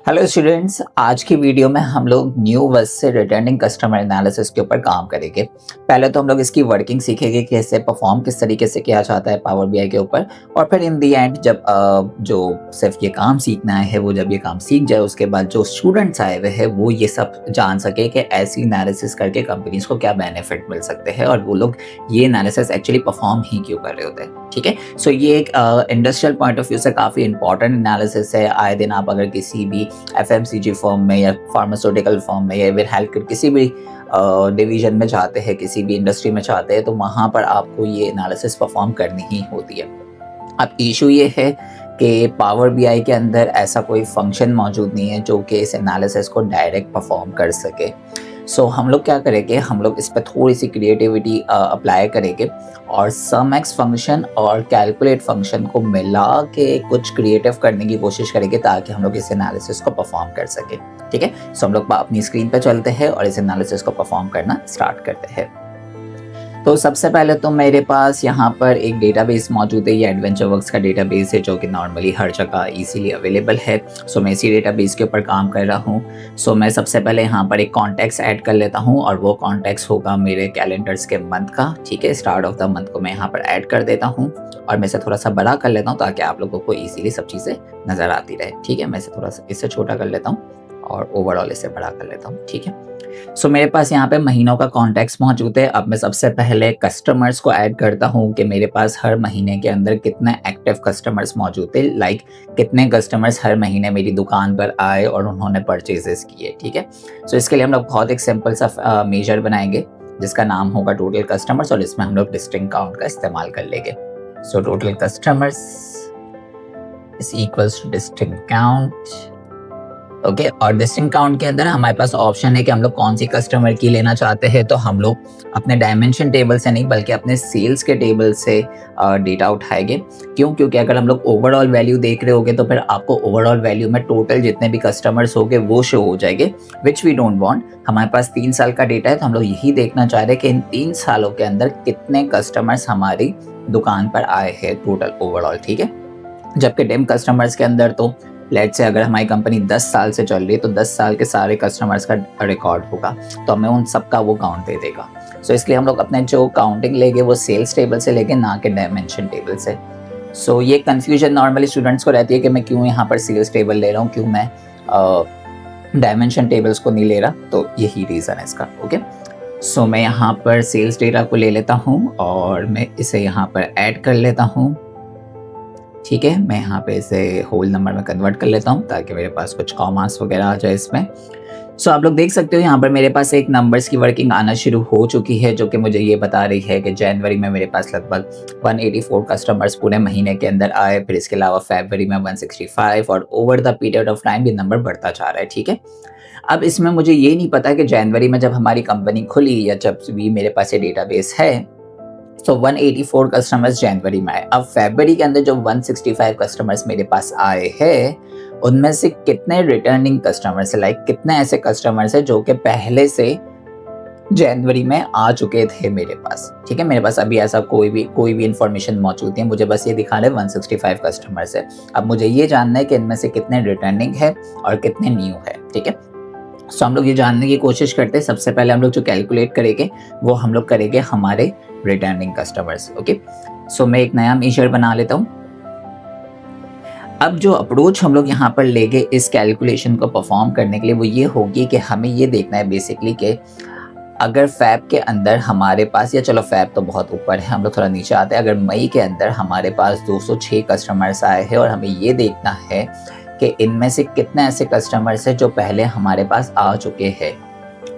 Hello students, आज की video में हम लोग न्यू वर्स से रिटर्निंग कस्टमर एनालिसिस के ऊपर काम करेंगे। पहले तो हम लोग इसकी वर्किंग सीखेंगे कि इसे परफॉर्म किस तरीके से किया जाता है पावर बीआई के ऊपर, और फिर इन दी एंड जब जो सिर्फ ये काम सीखना है वो जब ये काम सीख जाए उसके बाद जो स्टूडेंट्स आए हुए हैं वो ये सब जान सके कि ऐसी एनालिसिस करके कंपनीज को क्या बेनिफिट मिल सकते हैं और वो लोग ये एनालिसिस एक्चुअली परफॉर्म ही क्यों कर रहे होते हैं। ठीक है, सो ये एक इंडस्ट्रियल पॉइंट ऑफ व्यू से काफ़ी इंपॉर्टेंट एनालिसिस है। आए दिन आप अगर किसी भी एफएमसीजी फर्म में या फार्मास्यूटिकल फर्म में या इवन हेल्थ केयर किसी भी डिवीजन में जाते हैं, किसी भी इंडस्ट्री में जाते हैं, तो वहाँ पर आपको ये एनालिसिस परफॉर्म करनी ही होती है। अब इशू ये है कि पावर बीआई के अंदर ऐसा कोई फंक्शन मौजूद नहीं है जो कि इस एनालिसिस को डायरेक्ट परफॉर्म कर सके। सो हम लोग क्या करेंगे, हम लोग इस पर थोड़ी सी क्रिएटिविटी अप्लाई करेंगे और सम एक्स फंक्शन और कैलकुलेट फंक्शन को मिला के कुछ क्रिएटिव करने की कोशिश करेंगे ताकि हम लोग इस एनालिसिस को परफॉर्म कर सकें। ठीक है, सो हम लोग अपनी स्क्रीन पर चलते हैं और इस एनालिसिस को परफॉर्म करना स्टार्ट करते हैं। तो सबसे पहले तो मेरे पास यहाँ पर एक डेटाबेस मौजूद है। ये एडवेंचरवर्क्स का डेटाबेस है जो कि नॉर्मली हर जगह इजीली अवेलेबल है। सो मैं इसी डेटाबेस के ऊपर काम कर रहा हूँ। सो मैं सबसे पहले यहाँ पर एक कॉन्टेक्स्ट ऐड कर लेता हूँ और वो कॉन्टेक्स्ट होगा मेरे कैलेंडर्स के मंथ का। ठीक है, स्टार्ट ऑफ द मंथ को मैं यहाँ पर ऐड कर देता हूँ और मैं इसे थोड़ा सा बड़ा कर लेता हूँ ताकि आप लोगों को ईजिली सब चीज़ें नज़र आती रहे। ठीक है, मैं इसे थोड़ा सा इससे छोटा कर लेता हूँ और ओवरऑल इसे बड़ा कर लेता हूँ। ठीक है, सो मेरे पास यहाँ पे महीनों का कॉन्टेक्स्ट मौजूद है। अब मैं सबसे पहले कस्टमर्स को ऐड करता हूँ कि मेरे पास हर महीने के अंदर कितने एक्टिव कस्टमर्स मौजूद थे, लाइक कितने कस्टमर्स हर महीने मेरी दुकान पर आए और उन्होंने परचेजेस किए। ठीक है, सो इसके लिए हम लोग बहुत एक सिंपल सा मेजर बनाएंगे जिसका नाम होगा टोटल कस्टमर्स और इसमें हम लोग डिस्टिंक्ट काउंट का इस्तेमाल कर लेंगे। So total customers is equals two distinct count. Okay, और डिस्टिंक्ट काउंट के अंदर हमारे पास ऑप्शन है कि हम लोग कौन सी कस्टमर की लेना चाहते हैं। तो हम लोग अपने डायमेंशन टेबल से नहीं बल्कि अपने सेल्स के टेबल से डेटा उठाएंगे। क्यों? क्योंकि अगर हम लोग ओवरऑल वैल्यू देख रहे होंगे तो फिर आपको ओवरऑल वैल्यू में टोटल जितने भी कस्टमर्स होंगे वो शो हो जाएंगे, विच वी डोंट वांट। हमारे पास 3 साल का डेटा है तो हम लोग यही देखना चाह रहे हैं कि इन 3 सालों के अंदर कितने कस्टमर्स हमारी दुकान पर आए हैं टोटल ओवरऑल। ठीक है, जबकि डेम कस्टमर्स के अंदर तो लेट से अगर हमारी कंपनी 10 साल से चल रही है तो 10 साल के सारे कस्टमर्स का रिकॉर्ड होगा तो हमें उन सब का वो काउंट दे देगा। सो इसलिए हम लोग अपने जो काउंटिंग लेंगे वो सेल्स टेबल से लेंगे, ना कि डायमेंशन टेबल से। सो ये कन्फ्यूजन नॉर्मली स्टूडेंट्स को रहती है कि मैं क्यों यहाँ पर सेल्स टेबल ले रहा हूँ, क्यों मैं डायमेंशन टेबल्स को नहीं ले रहा, तो यही रीज़न है इसका। ओके, सो मैं यहाँ पर सेल्स डेटा को ले लेता हूँ और मैं इसे यहाँ पर ऐड कर लेता हूँ। ठीक है, मैं यहाँ पे इसे होल नंबर में कन्वर्ट कर लेता हूँ ताकि मेरे पास कुछ कॉमास वगैरह आ जाए इसमें। सो आप लोग देख सकते हो यहाँ पर मेरे पास एक नंबर्स की वर्किंग आना शुरू हो चुकी है जो कि मुझे ये बता रही है कि जनवरी में मेरे पास लगभग 184 कस्टमर्स पूरे महीने के अंदर आए। फिर इसके अलावा फरवरी में 165 और over the period of time ये नंबर बढ़ता जा रहा है। ठीक है, अब इसमें मुझे ये नहीं पता कि जनवरी में जब हमारी कंपनी खुली या जब भी मेरे पास ये डेटाबेस है तो 184 कस्टमर्स जनवरी में आए। अब फरवरी के अंदर जो 165 कस्टमर्स मेरे पास आए हैं उनमें से कितने रिटर्निंग कस्टमर्स है, लाइक कितने ऐसे कस्टमर्स हैं जो कि पहले से जनवरी में आ चुके थे मेरे पास। ठीक है, मेरे पास अभी ऐसा कोई भी इंफॉर्मेशन मौजूद नहीं है, मुझे बस ये दिखाना है 165 कस्टमर्स है। अब मुझे ये जानना है कि इनमें से कितने रिटर्निंग है और कितने न्यू है। ठीक है, सो हम लोग ये जानने की कोशिश करते हैं। सबसे पहले हम लोग जो कैलकुलेट करेंगे वो हम लोग करेंगे हमारे रिटर्निंग कस्टमर्स। ओके, सो मैं एक नया मेजर बना लेता हूँ। अब जो अप्रोच हम लोग यहाँ पर लेंगे इस कैलकुलेशन को परफॉर्म करने के लिए वो ये होगी कि हमें ये देखना है बेसिकली कि अगर फैब के अंदर हमारे पास, या चलो फैब तो बहुत ऊपर है, हम लोग थोड़ा नीचे आते हैं, अगर मई के अंदर हमारे पास 206 कस्टमर्स आए हैं और हमें ये देखना है कि इनमें से कितने ऐसे कस्टमर्स हैं जो पहले हमारे पास आ चुके हैं।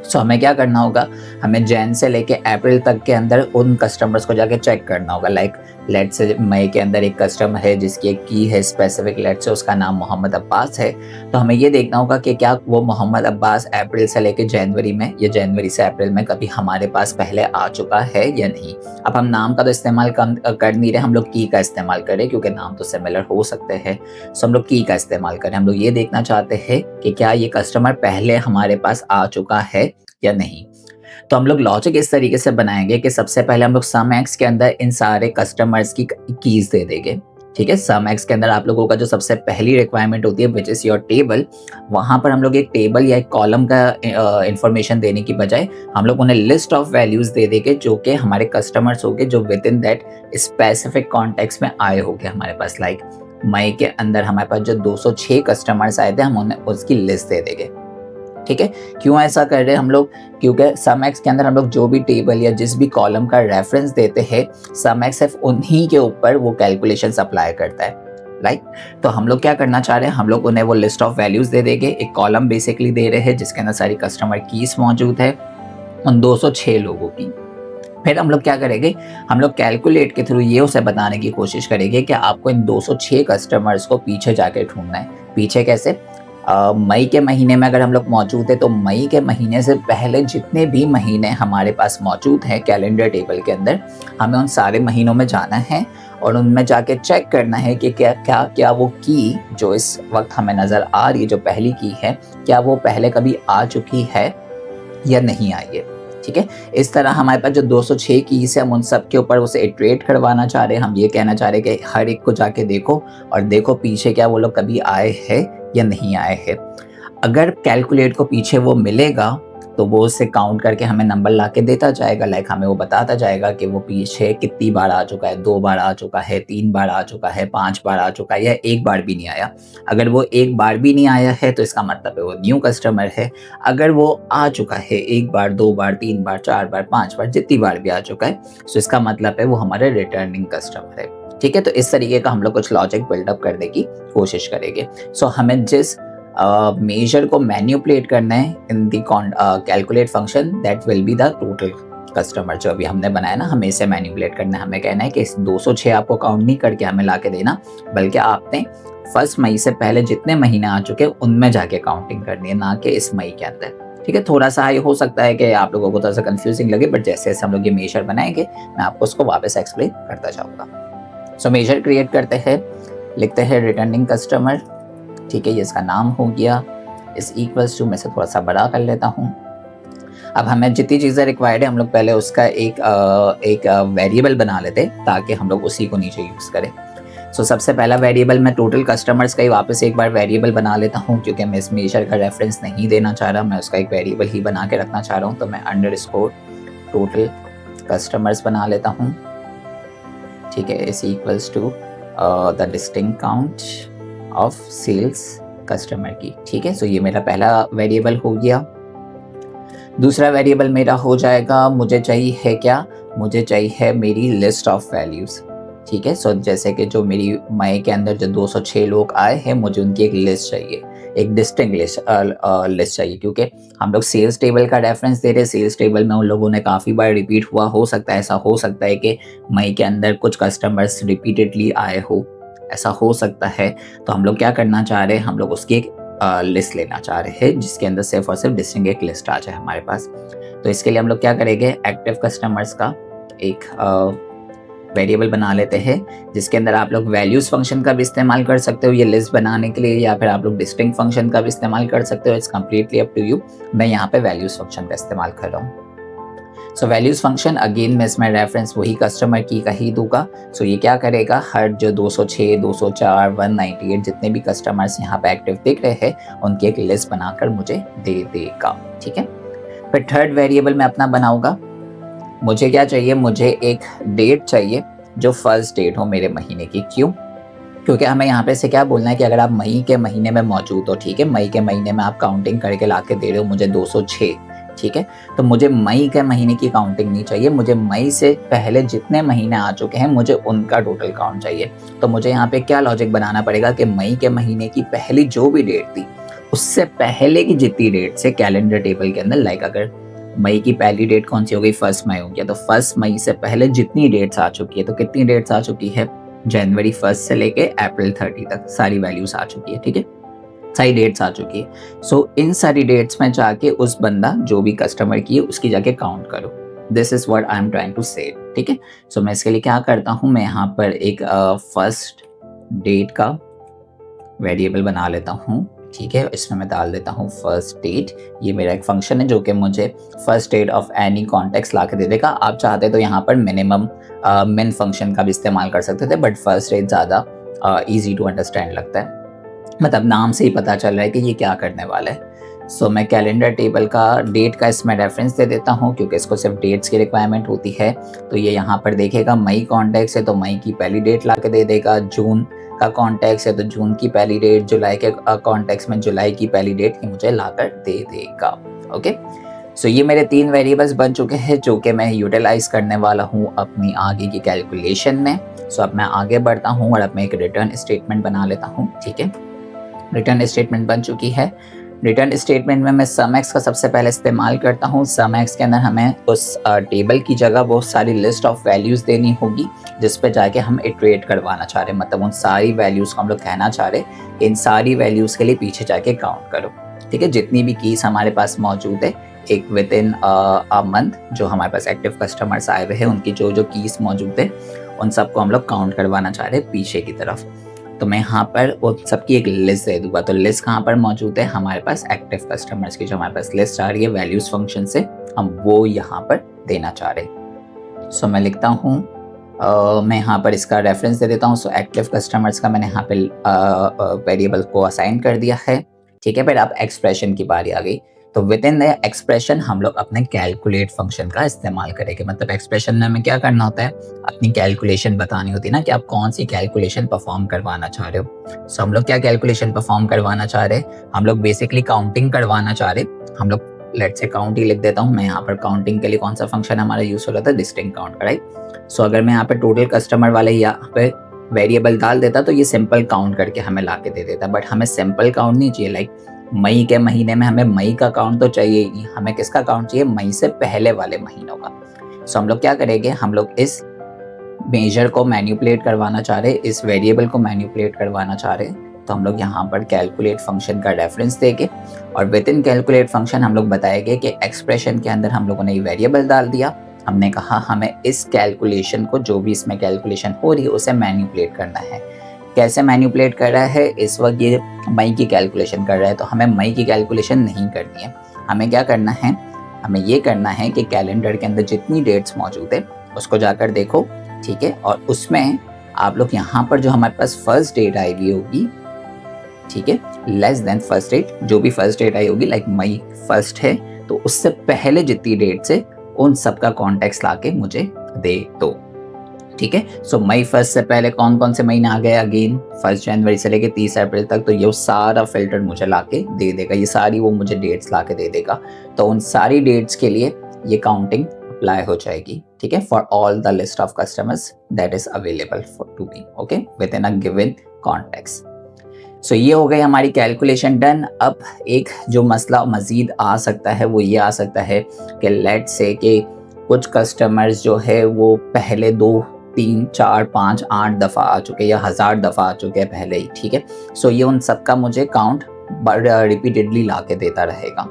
सो हमें क्या करना होगा, हमें जैन से लेके अप्रैल तक के अंदर उन कस्टमर्स को जाके चेक करना होगा। लाइक लेट से मई के अंदर एक कस्टमर है जिसकी एक की है स्पेसिफिक, लेट से उसका नाम मोहम्मद अब्बास है, तो हमें ये देखना होगा कि क्या वो मोहम्मद अब्बास अप्रैल से लेके जनवरी में या जनवरी से अप्रैल में कभी हमारे पास पहले आ चुका है या नहीं। अब हम नाम का तो इस्तेमाल कम कर नहीं रहे, हम लोग की का इस्तेमाल करें क्योंकि नाम तो सिमिलर हो सकते हैं। सो हम लोग की का इस्तेमाल करें। हम लोग ये देखना चाहते हैं कि क्या ये कस्टमर पहले हमारे पास आ चुका है या नहीं। तो हम लोग लॉजिक इस तरीके से बनाएंगे कि सबसे पहले हम लोग सम एक्स के अंदर इन सारे कस्टमर्स की कीज दे देंगे। ठीक है, सम एक्स के अंदर आप लोगों का जो सबसे पहली रिक्वायरमेंट होती है विच इज़ योर टेबल, वहाँ पर हम लोग एक टेबल या एक कॉलम का इंफॉर्मेशन देने की बजाय हम लोग उन्हें लिस्ट ऑफ वैल्यूज़ दे देंगे जो कि हमारे कस्टमर्स होंगे जो with in that specific context में आए होंगे हमारे पास। लाइक मई के अंदर हमारे पास जो 206 कस्टमर्स आए थे, हम उन्हें उसकी लिस्ट दे देंगे। ठीक है, क्यों ऐसा कर रहे हैं हम लोग? क्योंकि सम एक्स के अंदर हम लोग जो भी टेबल या जिस भी कॉलम का रेफरेंस देते हैं, सम एक्स सिर्फ उन्हीं के ऊपर वो कैलकुलेशन अप्लाई करता है। राइट, तो हम लोग क्या करना चाह रहे हैं, हम लोग उन्हें वो लिस्ट ऑफ वैल्यूज दे देंगे, एक कॉलम बेसिकली दे रहे हैं जिसके अंदर सारी कस्टमर कीज मौजूद है उन 206 लोगों की। फिर हम लोग क्या करेंगे, हम लोग कैलकुलेट के थ्रू ये उसे बताने की कोशिश करेंगे कि आपको इन 206 कस्टमर्स को पीछे जाके ढूंढना है। पीछे कैसे? मई के महीने में अगर हम लोग मौजूद है तो मई के महीने से पहले जितने भी महीने हमारे पास मौजूद हैं कैलेंडर टेबल के अंदर, हमें उन सारे महीनों में जाना है और उनमें जाके चेक करना है कि क्या वो की जो इस वक्त हमें नज़र आ रही है, जो पहली की है, क्या वो पहले कभी आ चुकी है या नहीं आई है। ठीक है, इस तरह हमारे पास जो 206 कीज है हम उन सब के ऊपर उसे इटरेट करवाना चाह रहे हैं। हम ये कहना चाह रहे हैं कि हर एक को जाके देखो और देखो पीछे क्या वो लोग कभी आए हैं या नहीं आए हैं। अगर कैलकुलेट को पीछे वो मिलेगा तो वो उससे काउंट करके हमें नंबर ला के देता जाएगा। लाइक हमें वो बताता जाएगा कि वो पीछे कितनी बार आ चुका है, 2 बार आ चुका है, 3 बार आ चुका है, 5 बार आ चुका है या 1 बार भी नहीं आया। अगर वो 1 बार भी नहीं आया है तो इसका मतलब है वो न्यू कस्टमर है। अगर वो आ चुका है 1 बार, 2 बार, 3 बार, 4 बार, 5 बार, जितनी बार भी आ चुका है, तो इसका मतलब है वो हमारे रिटर्निंग कस्टमर है। ठीक है, तो इस तरीके का हम लोग कुछ लॉजिक बिल्डअप करने की कोशिश करेंगे। सो हमें जिस मेजर को मैन्युपुलेट करना है in the calculate function, that will be the total customer जो अभी हमने बनाया ना, हमें इसे मैन्युपुलेट करना है। हमें कहना है कि इस 206 आपको काउंट नहीं करके हमें ला के देना, बल्कि आपने 1 मई से पहले जितने महीने आ चुके उनमें जाके काउंटिंग करनी है, ना कि इस मई के अंदर। ठीक है, थोड़ा सा ये हो सकता है कि आप लोगों को थोड़ा सा कंफ्यूजिंग लगे, बट जैसे जैसे हम लोग ये मेजर बनाएंगे मैं आपको उसको वापस एक्सप्लेन करता जाऊँगा। सो मेजर क्रिएट करते हैं, लिखते हैं रिटर्निंग कस्टमर। ठीक है, ये इसका नाम हो गया। इस इक्वल्स टू में से थोड़ा सा बड़ा कर लेता हूँ। अब हमें जितनी चीज़ें रिक्वायर्ड है हम लोग पहले उसका एक वेरिएबल बना लेते ताकि हम लोग उसी को नीचे यूज़ करें। सो सबसे पहला वेरिएबल मैं टोटल कस्टमर्स का ही वापस एक बार वेरिएबल बना लेता हूँ, क्योंकि मैं इस मेजर का रेफरेंस नहीं देना चाह रहा, मैं उसका एक वेरिएबल ही बना के रखना चाह रहा हूँ। तो मैं अंडरस्कोर टोटल कस्टमर्स बना लेता हूँ। ठीक है, is equals to the distinct count of sales customer की। ठीक है, सो ये मेरा पहला वेरिएबल हो गया। दूसरा वेरिएबल मेरा हो जाएगा, मुझे चाहिए है क्या, मुझे चाहिए है मेरी लिस्ट ऑफ वैल्यूज़। ठीक है, सो जैसे कि जो मेरी मई के अंदर जो 206 लोग आए हैं, मुझे उनकी एक लिस्ट चाहिए, एक डिस्टिंक्ट लिस्ट चाहिए, क्योंकि हम लोग सेल्स टेबल का रेफरेंस दे रहे हैं। सेल्स टेबल में उन लोगों ने काफ़ी बार रिपीट हुआ हो सकता है, ऐसा हो सकता है कि मई के अंदर कुछ कस्टमर्स रिपीटेडली आए हो, ऐसा हो सकता है। तो हम लोग क्या करना चाह रहे हैं, हम लोग उसकी एक लिस्ट लेना चाह रहे हैं जिसके अंदर सिर्फ और सिर्फ डिस्टिंक्ट एक लिस्ट आ जाए हमारे पास। तो इसके लिए हम लोग क्या करेंगे, एक्टिव कस्टमर्स का एक वेरिएबल बना लेते हैं जिसके अंदर आप लोग वैल्यूज़ फंक्शन का भी इस्तेमाल कर सकते हो ये लिस्ट बनाने के लिए, या फिर आप लोग डिस्टिंक्ट फंक्शन का भी इस्तेमाल कर सकते हो। It's completely up to you. मैं यहाँ पे वैल्यूज़ फंक्शन का इस्तेमाल कर रहा हूँ। सो वैल्यूज़ फंक्शन अगेन मैं इसमें रेफरेंस वही कस्टमर की का ही दूंगा। सो ये क्या करेगा, हर जो 206, 204, 198 जितने भी कस्टमर्स यहाँ पे एक्टिव दिख रहे हैं उनकी एक लिस्ट बनाकर मुझे दे देगा। ठीक है, फिर थर्ड वेरिएबल मैं अपना बनाऊंगा। मुझे क्या चाहिए, मुझे एक डेट चाहिए जो फर्स्ट डेट हो मेरे महीने की। क्यों? क्योंकि हमें यहाँ पे से क्या बोलना है कि अगर आप मई के महीने में मौजूद हो, ठीक है, मई के महीने में आप काउंटिंग करके ला के दे रहे हो मुझे 206, ठीक है, तो मुझे मई के महीने की काउंटिंग नहीं चाहिए, मुझे मई से पहले जितने महीने आ चुके हैं मुझे उनका टोटल काउंट चाहिए। तो मुझे यहाँ पे क्या लॉजिक बनाना पड़ेगा कि मई के महीने की पहली जो भी डेट थी उससे पहले की जितनी डेट से कैलेंडर टेबल के अंदर, लाइक अगर मई की पहली डेट कौन सी हो गई, 1 मई हो गया, तो 1 मई से पहले जितनी डेट्स आ चुकी है, तो कितनी डेट्स आ चुकी है, जनवरी 1 से लेके अप्रैल 30 तक सारी वैल्यूज आ चुकी है। ठीक है, सारी डेट्स आ चुकी है। सो इन सारी डेट्स में जाके उस बंदा जो भी कस्टमर की है उसकी जाके काउंट करो। This is what I am trying to say. ठीक है, सो मैं इसके लिए क्या करता हूँ, मैं यहाँ पर एक फर्स्ट डेट का वेरिएबल बना लेता हूँ। ठीक है, इसमें मैं डाल देता हूँ फर्स्ट डेट। ये मेरा एक फंक्शन है जो कि मुझे first date of any context ला के दे देगा। आप चाहते तो यहाँ पर मिनिमम मिन फंक्शन का भी इस्तेमाल कर सकते थे, बट फर्स्ट डेट ज़्यादा ईजी टू अंडरस्टैंड लगता है, मतलब नाम से ही पता चल रहा है कि ये क्या करने वाला है। सो मैं कैलेंडर टेबल का डेट का इसमें रेफरेंस दे देता हूँ क्योंकि इसको सिर्फ डेट्स की रिक्वायरमेंट होती है। तो ये यहाँ पर देखेगा मई कॉन्टेक्स्ट है तो मई की पहली डेट ला के दे देगा, जून का कॉन्टेक्स्ट है तो जून की पहली डेट, जुलाई के कॉन्टेक्स्ट में जुलाई की पहली डेट ही मुझे ला कर दे देगा। ओके, सो ये मेरे 3 वेरिएबल्स बन चुके हैं जो कि मैं यूटिलाइज करने वाला हूँ अपनी आगे की कैलकुलेशन में। सो अब मैं आगे बढ़ता हूँ और अब मैं एक रिटर्न स्टेटमेंट बना लेता हूँ। ठीक है, रिटर्न स्टेटमेंट बन चुकी है। रिटर्न स्टेटमेंट में मैं सम एक्स का सबसे पहले इस्तेमाल करता हूँ। सम एक्स के अंदर हमें उस टेबल की जगह वो सारी लिस्ट ऑफ वैल्यूज़ देनी होगी जिस पे जाके हम इटरेट करवाना चाह रहे हैं, मतलब उन सारी वैल्यूज़ को हम लोग कहना चाह रहे इन सारी वैल्यूज़ के लिए पीछे जाके काउंट करो। ठीक है, जितनी भी कीज हमारे पास मौजूद है एक विद इन अ मंथ जो हमारे पास एक्टिव कस्टमर्स आए हुए हैं उनकी जो जो कीज मौजूद है उन सबको हम लोग काउंट करवाना चाह रहे हैं पीछे की तरफ। तो मैं यहाँ पर वो सबकी एक लिस्ट दे दूंगा। तो लिस्ट कहाँ पर मौजूद है, हमारे पास एक्टिव कस्टमर्स की जो हमारे पास लिस्ट आ रही है वैल्यूज फंक्शन से, हम वो यहाँ पर देना चाह रहे हैं। सो मैं लिखता हूँ मैं यहाँ पर इसका रेफरेंस दे देता हूँ। सो एक्टिव कस्टमर्स का मैंने यहाँ पे वेरिएबल को असाइन कर दिया है। ठीक है, फिर अब एक्सप्रेशन की बारी आ गई। तो विद इन द एक्सप्रेशन हम लोग अपने कैलकुलेट फंक्शन का इस्तेमाल करेंगे। मतलब एक्सप्रेशन में हमें क्या करना होता है, अपनी कैलकुलेशन बतानी होती है ना कि आप कौन सी कैलकुलेशन परफॉर्म करवाना चाह रहे हो। सो हम लोग क्या कैलकुलेशन परफॉर्म करवाना चाह रहे हैं, हम लोग बेसिकली काउंटिंग करवाना चाह रहे हैं। हम लोग लेट से काउंट ही लिख देता हूँ मैं यहाँ पर। काउंटिंग के लिए कौन सा फंक्शन हमारा यूज हो रहा था, डिस्टिंक्ट काउंट, राइट। सो अगर मैं यहाँ पे टोटल कस्टमर वाले यहाँ पे वेरिएबल डाल देता तो ये सिंपल काउंट करके हमें ला के दे देता, बट हमें सिंपल काउंट नहीं चाहिए। लाइक मई के महीने में हमें मई का काउंट तो चाहिए ही नहीं, हमें किसका काउंट चाहिए, मई से पहले वाले महीनों का। सो हम लोग क्या करेंगे, हम लोग इस मेजर को मैनिपुलेट करवाना चाह रहे, इस वेरिएबल को मैनिपुलेट करवाना चाह रहे, तो हम लोग यहाँ पर कैलकुलेट फंक्शन का रेफरेंस देंगे और विद इन कैलकुलेट फंक्शन हम लोग बताएंगे कि एक्सप्रेशन के अंदर हम लोगों ने ये वेरिएबल डाल दिया। हमने कहा हमें इस कैलकुलेशन को जो भी इसमें कैलकुलेशन हो रही है उसे मैनिपुलेट करना है। कैसे मैनिपुलेट कर रहा है, इस वक्त ये मई की कैलकुलेशन कर रहा है तो हमें मई की कैलकुलेशन नहीं करनी है। हमें क्या करना है, हमें ये करना है कि कैलेंडर के अंदर जितनी डेट्स मौजूद है उसको जाकर देखो। ठीक है, और उसमें आप लोग यहाँ पर जो हमारे पास फर्स्ट डेट आई हुई होगी, ठीक है, लेस देन फर्स्ट डेट, जो भी फर्स्ट डेट आई होगी, लाइक मई फर्स्ट है तो उससे पहले जितनी डेट्स है उन सब का कॉन्टेक्स्ट लाके मुझे दे दो। ठीक है, सो मई फर्स्ट से पहले कौन कौन से महीने आ गए, अगेन 1 जनवरी से लेके 30 अप्रैल तक, तो ये सारा फिल्टर मुझे लाके दे देगा, ये सारी वो मुझे डेट्स लाके दे देगा। तो उन सारी डेट्स के लिए ये काउंटिंग अप्लाई हो जाएगी। ठीक है, for all the list of customers that is available for to be, okay, within a given context. So ये हो गई हमारी कैलकुलेशन डन। अब एक जो मसला मजीद आ सकता है वो ये आ सकता है कि लेट से कि कुछ कस्टमर्स जो है वो पहले 2, 3, 4, 5, 8 दफ़ा आ चुके या 1000 दफ़ा आ चुके हैं पहले ही। ठीक है, सो ये उन सब का मुझे काउंट रिपीटेडली ला के देता रहेगा।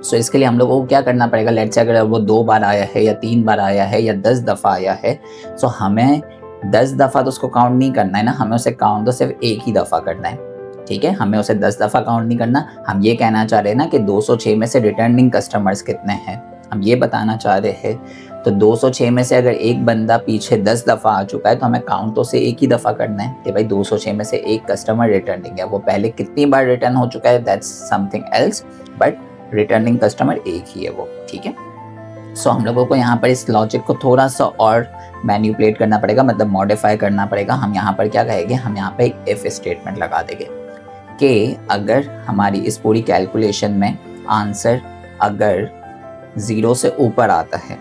सो इसके लिए हम लोगों को क्या करना पड़ेगा, लेट से अगर वो 2 बार आया है या 3 बार आया है या 10 दफ़ा आया है, सो हमें 10 दफ़ा तो उसको काउंट नहीं करना है ना, हमें उसे काउंट तो सिर्फ एक ही दफ़ा करना है। ठीक है, हमें उसे 10 दफ़ा काउंट नहीं करना। हम ये कहना चाह रहे हैं ना कि 206 में से रिटर्निंग कस्टमर्स कितने हैं, हम ये बताना चाह रहे हैं। तो 206 में से अगर एक बंदा पीछे 10 दफ़ा आ चुका है तो हमें काउंट तो उसे एक ही दफ़ा करना है कि भाई 206 में से एक कस्टमर रिटर्निंग है, वो पहले कितनी बार रिटर्न हो चुका है that's something else, but returning customer एक ही है वो। ठीक है, सो हम लोगों को यहाँ पर इस लॉजिक को थोड़ा सा और मैनिपुलेट करना पड़ेगा, मतलब मॉडिफाई करना पड़ेगा। हम यहाँ पर क्या कहेंगे, हम यहाँ पे एक इफ स्टेटमेंट लगा देंगे कि अगर हमारी इस पूरी कैलकुलेशन में आंसर अगर 0 से ऊपर आता है,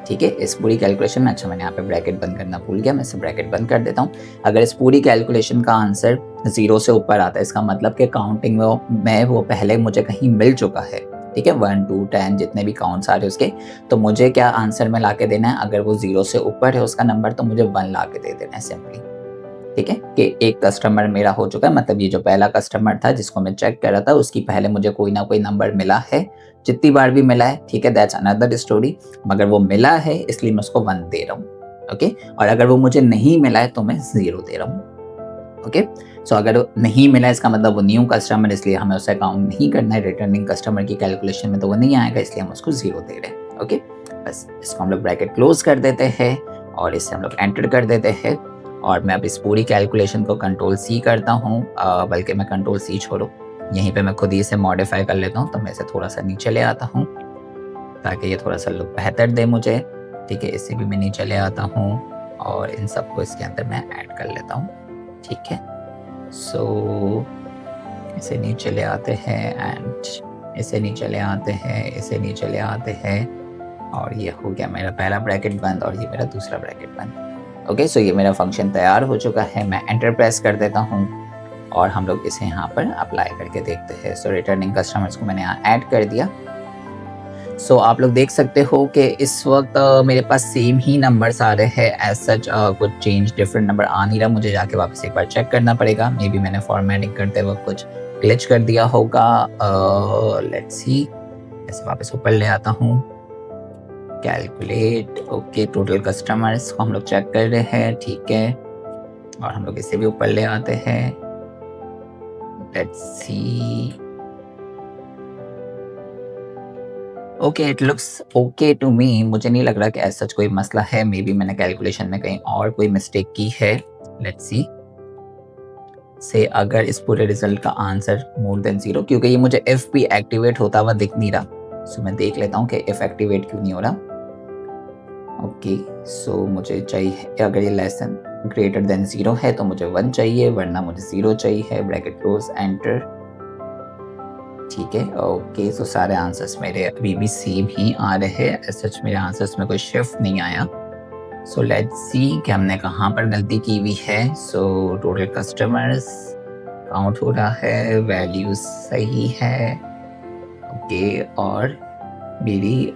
ठीक है, इस पूरी कैलकुलेशन में, अच्छा मैंने यहाँ पे ब्रैकेट बंद करना भूल गया, मैं इसे ब्रैकेट बंद कर देता हूँ। अगर इस पूरी कैलकुलेशन का आंसर 0 से ऊपर आता है, इसका मतलब कि काउंटिंग में वो पहले मुझे कहीं मिल चुका है। ठीक है, 1, 2, 10 जितने भी काउंट्स आ रहे हैं उसके, तो मुझे क्या आंसर में ला के देना है, अगर वो 0 से ऊपर है उसका नंबर तो मुझे 1 ला के दे देना है सिंपली। ठीक है, कि एक कस्टमर मेरा हो चुका है, मतलब ये जो पहला कस्टमर था जिसको मैं चेक कर रहा था उसकी पहले मुझे कोई ना कोई नंबर मिला है, जितनी बार भी मिला है, ठीक है, दैट्स अनदर स्टोरी, मगर वो मिला है इसलिए मैं उसको 1 दे रहा हूँ। ओके, और अगर वो मुझे नहीं मिला है तो मैं 0 दे रहा हूँ। ओके, सो अगर नहीं मिला है इसका मतलब वो न्यू कस्टमर, इसलिए हमें उसे काउंट नहीं करना है, रिटर्निंग कस्टमर की कैलकुलेशन में तो वो नहीं आएगा, इसलिए हम उसको 0 दे रहे हैं। ओके, बस इसको हम लोग ब्रैकेट क्लोज कर देते हैं और इसे हम लोग एंटर कर देते हैं और मैं अब इस पूरी कैलकुलेशन को कंट्रोल सी करता हूँ, बल्कि मैं कंट्रोल सी छोड़ो, यहीं पे मैं खुद ही इसे मॉडिफाई कर लेता हूँ। तो मैं इसे थोड़ा सा नीचे ले आता हूँ ताकि ये थोड़ा सा लुक बेहतर दे मुझे। ठीक है, इसे भी मैं नीचे ले आता हूँ और इन सबको इसके अंदर मैं ऐड कर लेता हूँ। ठीक है, सो इसे नीचे ले आते हैं एंड इसे नीचे ले आते हैं, इसे नीचे ले आते हैं और ये हो गया मेरा पहला ब्रैकेट बंद और ये मेरा दूसरा ब्रैकेट बंद। ओके, सो ये मेरा फंक्शन तैयार हो चुका है। मैं एंटर प्रेस कर देता हूँ और हम लोग इसे यहाँ पर अप्लाई करके देखते हैं। सो रिटर्निंग कस्टमर्स को मैंने यहाँ ऐड कर दिया। सो आप लोग देख सकते हो कि इस वक्त मेरे पास सेम ही नंबर्स आ रहे हैं। एज सच कुछ चेंज डिफरेंट नंबर आ नहीं रहा। मुझे जाके वापस एक बार चेक करना पड़ेगा। मे बी मैंने फॉर्मेटिंग करते वक्त कुछ ग्लिच कर दिया होगा। लेट्स सी, ऐसे वापस ऊपर ले आता हूँ, कैलकुलेट। ओके, टोटल कस्टमर्स को हम लोग चेक कर रहे हैं। ठीक है, और हम लोग इसे भी ऊपर ले आते हैं। Let's see, okay, it looks okay to me. मुझे नहीं लग रहा कि ऐसा कोई मसला है। मे बी मैंने कैलकुलेशन में कहीं और कोई मिस्टेक की है। लेट्स सी से अगर इस पूरे रिजल्ट का आंसर मोर देन 0, क्योंकि ये मुझे इफ भी एक्टिवेट होता हुआ दिख नहीं रहा। सो मैं देख लेता हूँ कि इफ एक्टिवेट क्यों नहीं हो रहा। ओके, सो मुझे चाहिए, अगर ये लेस देन ग्रेटर देन 0 है तो मुझे 1 चाहिए, वरना मुझे 0 चाहिए। Bracket close, enter. ठीक है, ओके, सो सारे आंसर्स मेरे अभी भी सेम ही आ रहे हैं। सच मेरे आंसर्स में कोई शिफ्ट नहीं आया। सो लेट्स सी कि हमने कहाँ पर गलती की हुई है। सो टोटल कस्टमर्स काउंट हो रहा है, वैल्यू सही है। ओके, और मेरी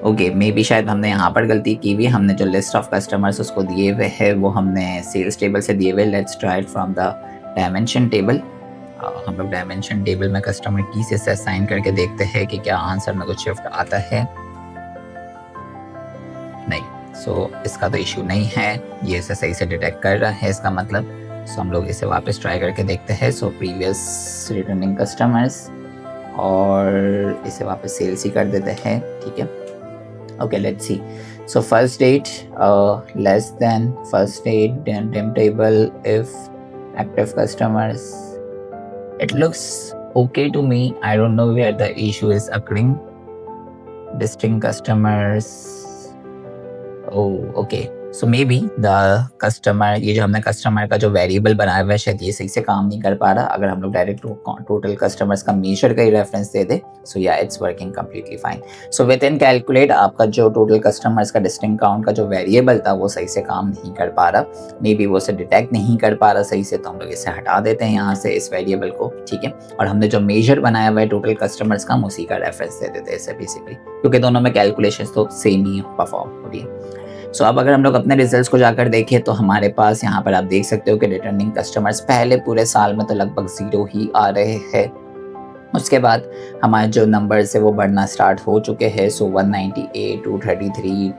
ओके, मे बी शायद हमने यहाँ पर गलती की हुई। हमने जो लिस्ट ऑफ कस्टमर्स उसको दिए हुए है वो हमने सेल्स टेबल से दिए हुए। Let's try it from the dimension table. हम लोग डायमेंशन टेबल में कस्टमर की से असाइन करके देखते हैं कि क्या आंसर में कुछ शिफ्ट आता है। नहीं, सो इसका तो इशू नहीं है, ये इसे सही से डिटेक्ट कर रहा है इसका मतलब। सो हम लोग इसे वापस ट्राई करके देखते हैं। सो प्रीवियस रिटर्निंग कस्टमर्स, और इसे वापस सेल्स ही कर देते हैं। ठीक है, okay, let's see. So first date less than first date, then dim table if active customers. It looks okay to me. I don't know where the issue is occurring. Distinct customers. Oh, okay. So may be the customer, ये जो हमने customer का जो variable बनाया हुआ है शायद ये सही से काम नहीं कर पा रहा। अगर हम लोग डायरेक्ट टोटल कस्टमर्स का मेजर का ही रेफरेंस दे दे, सो या it's working completely fine. So with in calculate आपका जो टोटल कस्टमर्स का डिस्टिंक्ट काउंट का जो वेरिएबल था वो सही से काम नहीं कर पा रहा। मे बी वो उसे डिटेक्ट नहीं कर पा रहा सही से, तो हम लोग इसे हटा देते हैं यहाँ से, इस वेरिएबल को। ठीक है, और हमने जो मेजर बनाया हुआ है टोटल कस्टमर्स का, हम उसी का रेफरेंस दे देते हैं इसे बेसिकली, क्योंकि दोनों में कैलकुलेशन तो सेम ही परफॉर्म हो रही है। सो अब अगर हम लोग अपने रिजल्ट्स को जाकर देखें तो हमारे पास यहाँ पर आप देख सकते हो कि रिटर्निंग कस्टमर्स पहले पूरे साल में तो लगभग 0 ही आ रहे हैं। उसके बाद हमारे जो नंबर्स है वो बढ़ना स्टार्ट हो चुके हैं। सो 198, 233,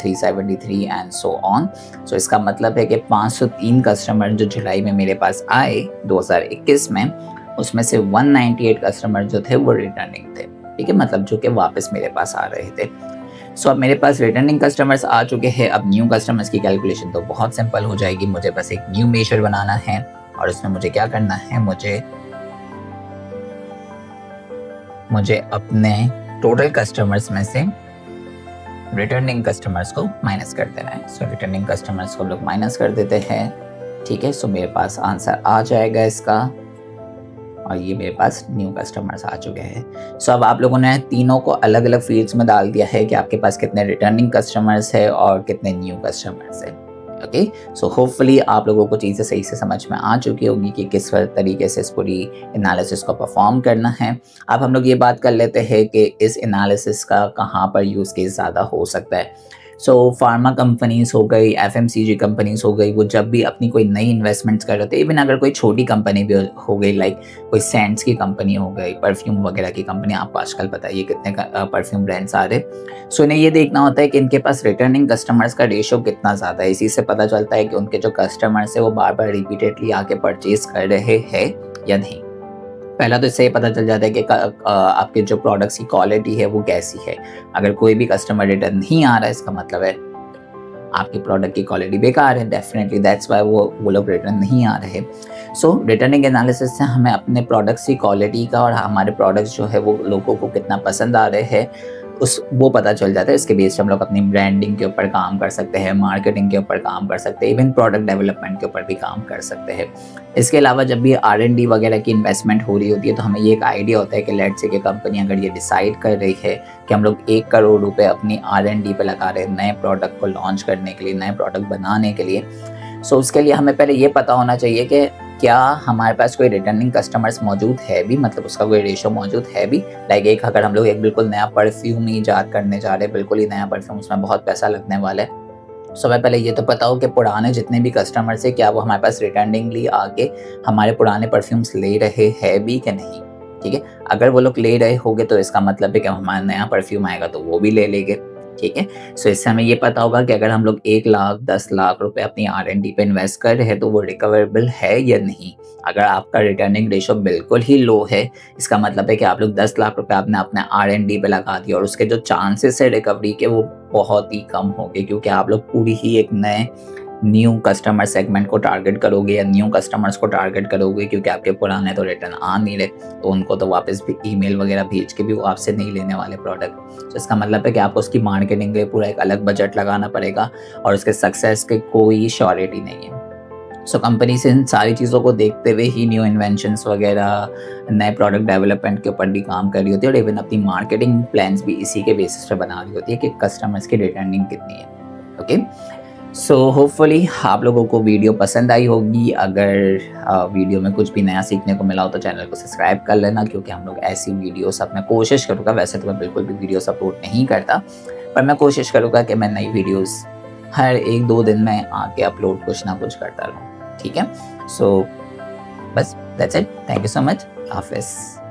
373 एंड सो ऑन। सो इसका मतलब है कि 503 कस्टमर जो जुलाई में मेरे पास आए 2021 में, उसमें से 198 कस्टमर जो थे वो रिटर्निंग थे। ठीक है, मतलब जो कि वापस मेरे पास आ रहे थे। सो अब मेरे पास रिटर्निंग कस्टमर्स आ चुके हैं। अब न्यू कस्टमर्स की कैलकुलेशन तो बहुत सिंपल हो जाएगी। मुझे बस एक न्यू मेजर बनाना है और उसमें मुझे क्या करना है, मुझे अपने टोटल कस्टमर्स में से रिटर्निंग कस्टमर्स को माइनस कर देना है। सो रिटर्निंग कस्टमर्स को लोग माइनस कर देते हैं। ठीक है, सो मेरे पास आंसर आ जाएगा इसका, और ये मेरे पास न्यू कस्टमर्स आ चुके हैं। सो अब आप लोगों ने तीनों को अलग अलग फील्ड्स में डाल दिया है कि आपके पास कितने रिटर्निंग कस्टमर्स है और कितने न्यू कस्टमर्स है। ओके, सो होपफुली आप लोगों को चीज़ें सही से समझ में आ चुकी होगी कि किस तरीके से इस पूरी एनालिसिस को परफॉर्म करना है। अब हम लोग ये बात कर लेते हैं कि इस एनालिसिस का कहाँ पर यूज़ केस ज़्यादा हो सकता है। सो फार्मा कंपनीज हो गई, एफएमसीजी कंपनीज हो गई, वो जब भी अपनी कोई नई इन्वेस्टमेंट्स कर रहे थे, इवन अगर कोई छोटी कंपनी भी हो गई, लाइक कोई सेंट्स की कंपनी हो गई, परफ्यूम वगैरह की कंपनी, आपको आजकल बताइए कितने परफ्यूम ब्रांड्स आ रहे। सो इन्हें ये देखना होता है कि इनके पास रिटर्निंग कस्टमर्स का रेशो कितना ज़्यादा है। इसी से पता चलता है कि उनके जो कस्टमर्स है वो बार बार रिपीटेडली आके परचेज कर रहे हैं या नहीं। पहला तो इससे पता चल जाता है कि आपके जो प्रोडक्ट्स की क्वालिटी है वो कैसी है। अगर कोई भी कस्टमर रिटर्न नहीं आ रहा है, इसका मतलब है आपके प्रोडक्ट की क्वालिटी बेकार है, डेफिनेटली दैट्स वाई वो लोग रिटर्न नहीं आ रहे। सो रिटर्निंग एनालिसिस से हमें अपने प्रोडक्ट्स की क्वालिटी का और हमारे प्रोडक्ट्स जो है वो लोगों को कितना पसंद आ रहे हैं वो पता चल जाता है। इसके बेस पे हम लोग अपनी ब्रांडिंग के ऊपर काम कर सकते हैं, मार्केटिंग के ऊपर काम कर सकते हैं, इवन प्रोडक्ट डेवलपमेंट के ऊपर भी काम कर सकते हैं। इसके अलावा जब भी R&D वगैरह की इन्वेस्टमेंट हो रही होती है तो हमें ये एक आइडिया होता है कि लेट्स से कि कंपनी अगर ये डिसाइड कर रही है कि हम लोग 1 करोड़ रुपए अपनी R&D पे लगा रहे हैं नए प्रोडक्ट को लॉन्च करने के लिए, नए प्रोडक्ट बनाने के लिए। सो उसके लिए हमें पहले ये पता होना चाहिए कि क्या हमारे पास कोई रिटर्निंग कस्टमर्स मौजूद है भी, मतलब उसका कोई रेशो मौजूद है भी। लाइक एक अगर हम लोग एक बिल्कुल नया परफ्यूम ईजाद करने जा रहे हैं, बिल्कुल ही नया परफ्यूम, उसमें बहुत पैसा लगने वाला है। सो हमें पहले ये तो पता हो कि पुराने जितने भी कस्टमर्स है क्या वो हमारे पास रिटर्निंगली आके हमारे पुराने परफ्यूम्स ले रहे हैं भी कि नहीं, ठीक है। अगर वो लोग ले रहे होंगे तो इसका मतलब है कि हमारा नया परफ्यूम आएगा तो वो भी ले लेंगे, ठीक है। सो इससे हमें ये पता होगा कि अगर हम लोग 1 लाख 10 लाख रुपए अपनी R&D पे इन्वेस्ट कर रहे हैं तो वो रिकवरेबल है या नहीं। अगर आपका रिटर्निंग रेशो बिल्कुल ही लो है, इसका मतलब है कि आप लोग 10 लाख रुपए आपने अपने R&D पे लगा दिया और उसके जो चांसेस है रिकवरी के वो बहुत ही कम होंगे, क्योंकि आप लोग पूरी ही एक नए न्यू कस्टमर सेगमेंट को टारगेट करोगे या न्यू कस्टमर्स को टारगेट करोगे, क्योंकि आपके पुराने तो रिटर्न आ नहीं रहे, तो उनको तो वापस भी ईमेल वगैरह भेज के भी वो आपसे नहीं लेने वाले प्रोडक्ट। तो इसका मतलब है कि आपको उसकी मार्केटिंग के लिए पूरा एक अलग बजट लगाना पड़ेगा और उसके सक्सेस की कोई श्योरिटी नहीं है। सो कंपनी से इन सारी चीज़ों को देखते हुए ही न्यू इन्वेंशंस वगैरह, नए प्रोडक्ट डेवलपमेंट के ऊपर भी काम कर रही होती है और इवन अपनी मार्केटिंग प्लान्स भी इसी के बेसिस पे बना रही होती है कि कस्टमर्स की रिटर्निंग कितनी है। ओके, सो होपफुली आप लोगों को वीडियो पसंद आई होगी। अगर वीडियो में कुछ भी नया सीखने को मिला हो तो चैनल को सब्सक्राइब कर लेना, क्योंकि हम लोग ऐसी वीडियोस अब मैं कोशिश करूँगा, वैसे तो मैं बिल्कुल भी वीडियोस अपलोड नहीं करता, पर मैं कोशिश करूँगा कि मैं नई वीडियोस हर 1-2 दिन में आके अपलोड कुछ ना कुछ करता रहूँ, ठीक है। सो बस that's it, thank you so much, हाफिज़।